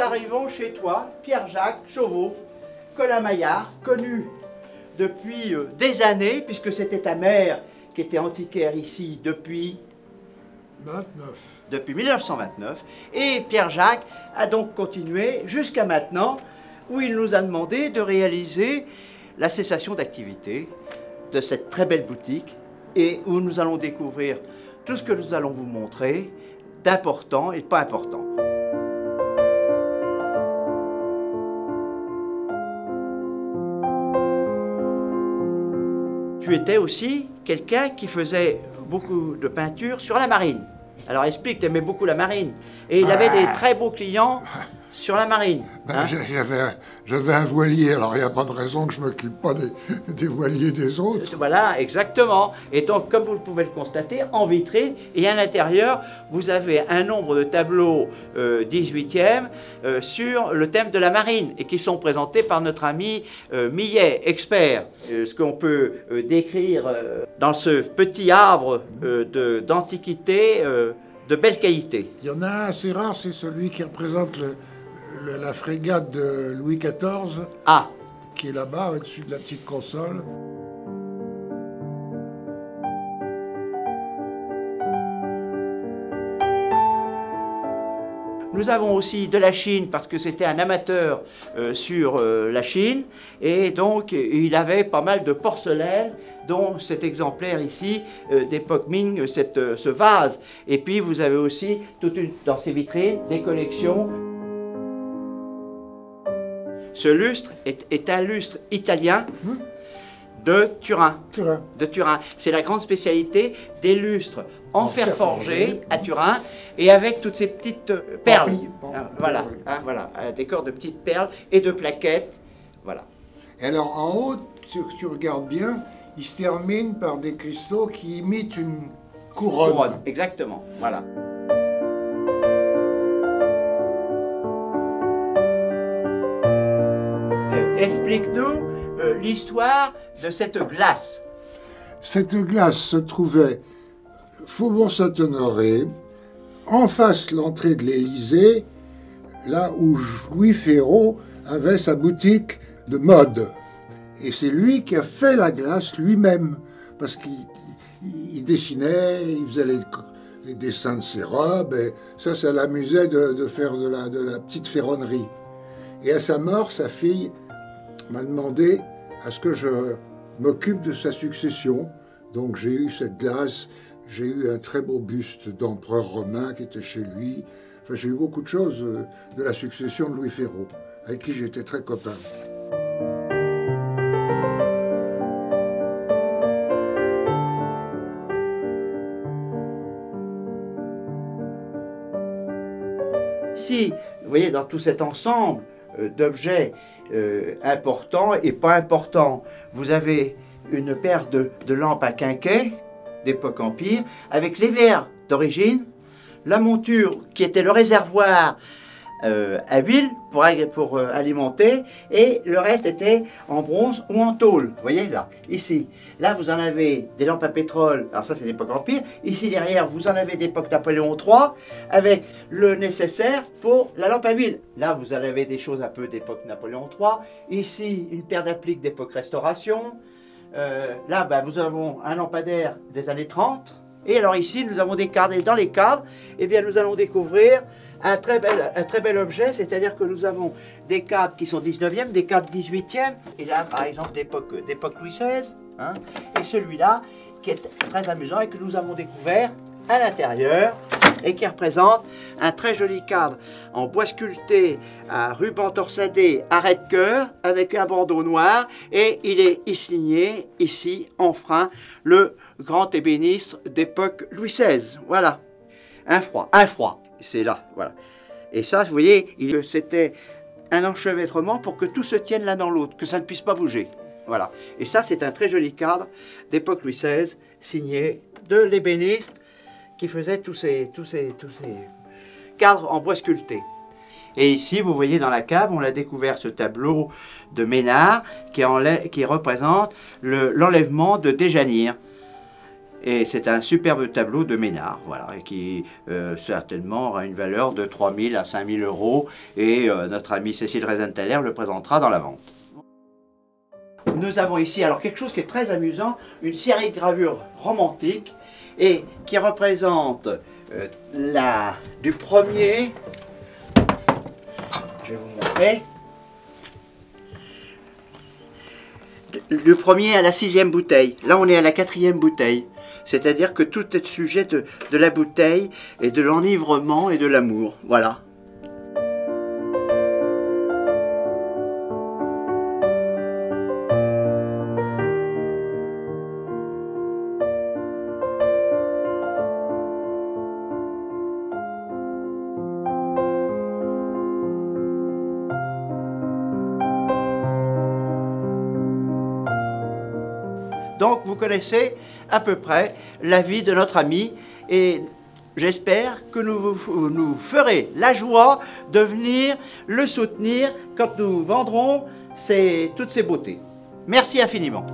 arrivons chez toi, Pierre-Jacques Chauveau, Colin-Maillard, connu depuis des années, puisque c'était ta mère qui était antiquaire ici depuis 1929. Et Pierre-Jacques a donc continué jusqu'à maintenant, où il nous a demandé de réaliser la cessation d'activité de cette très belle boutique, et où nous allons découvrir tout ce que nous allons vous montrer d'important et de pas important. Tu étais aussi quelqu'un qui faisait beaucoup de peinture sur la marine. Alors explique, tu aimais beaucoup la marine. Et il avait des très beaux clients sur la marine. Ben, j'avais un voilier, alors il n'y a pas de raison que je ne m'occupe pas des voiliers des autres. Voilà, exactement. Et donc, comme vous pouvez le constater, en vitrine et à l'intérieur, vous avez un nombre de tableaux 18e sur le thème de la marine et qui sont présentés par notre ami Millet, expert. Ce qu'on peut décrire dans ce petit arbre d'antiquité de belle qualité. Il y en a un assez rare, c'est celui qui représente la frégate de Louis XIV, qui est là-bas, au-dessus de la petite console. Nous avons aussi de la Chine, parce que c'était un amateur sur la Chine, et donc il avait pas mal de porcelaine, dont cet exemplaire ici d'époque Ming, ce vase. Et puis vous avez aussi, dans ces vitrines, des collections. Ce lustre est un lustre italien de Turin. C'est la grande spécialité des lustres en fer forgé à Turin et avec toutes ces petites perles. Voilà, voilà, un décor de petites perles et de plaquettes. Voilà. Et alors en haut, si tu regardes bien, il se termine par des cristaux qui imitent une couronne. Exactement, voilà. Explique-nous l'histoire de cette glace. Cette glace se trouvait Faubourg Saint-Honoré, en face l'entrée de l'Élysée, là où Louis Ferraud avait sa boutique de mode. Et c'est lui qui a fait la glace lui-même, parce qu'il dessinait, il faisait les dessins de ses robes, et ça l'amusait de faire de la petite ferronnerie. Et à sa mort, sa fille m'a demandé à ce que je m'occupe de sa succession. Donc j'ai eu cette glace, j'ai eu un très beau buste d'empereur romain qui était chez lui. Enfin, j'ai eu beaucoup de choses de la succession de Louis Ferraud, avec qui j'étais très copain. Si, vous voyez, dans tout cet ensemble d'objets importants et pas importants, vous avez une paire de lampes à quinquet d'époque Empire, avec les verres d'origine, la monture qui était le réservoir à huile pour alimenter, et le reste était en bronze ou en tôle. Vous voyez là, ici. Là, vous en avez des lampes à pétrole, alors ça c'est d'époque Empire. Ici derrière, vous en avez d'époque Napoléon III, avec le nécessaire pour la lampe à huile. Là, vous en avez des choses un peu d'époque Napoléon III. Ici, une paire d'appliques d'époque Restauration. Là, nous avons un lampadaire des années 30. Et alors ici, nous avons des cadres. Et dans les cadres, eh bien, nous allons découvrir un très bel objet, c'est-à-dire que nous avons des cadres qui sont 19e, des cadres 18e, et là, par exemple, d'époque Louis XVI, hein, et celui-là, qui est très amusant et que nous avons découvert à l'intérieur, et qui représente un très joli cadre en bois sculpté à ruban torsadé, arrêt de cœur, avec un bandeau noir, et il est signé ici, en frein, le grand ébéniste d'époque Louis XVI. Voilà, un froid. C'est là, voilà. Et ça, vous voyez, c'était un enchevêtrement pour que tout se tienne l'un dans l'autre, que ça ne puisse pas bouger. Voilà. Et ça, c'est un très joli cadre d'époque Louis XVI, signé de l'ébéniste qui faisait tous ces cadres en bois sculpté. Et ici, vous voyez dans la cave, on a découvert ce tableau de Ménard qui représente l'enlèvement de Déjanire. Et c'est un superbe tableau de Ménard, voilà, et qui certainement aura une valeur de 3 000 à 5 000 euros. Et notre ami Cécile Reisenthaler le présentera dans la vente. Nous avons ici alors quelque chose qui est très amusant, une série de gravures romantiques et qui représente du premier, je vais vous montrer, du premier à la 6e bouteille. Là on est à la 4e bouteille, c'est-à-dire que tout est sujet de la bouteille et de l'enivrement et de l'amour, voilà. Donc vous connaissez à peu près la vie de notre ami et j'espère que nous ferez la joie de venir le soutenir quand nous vendrons toutes ces beautés. Merci infiniment.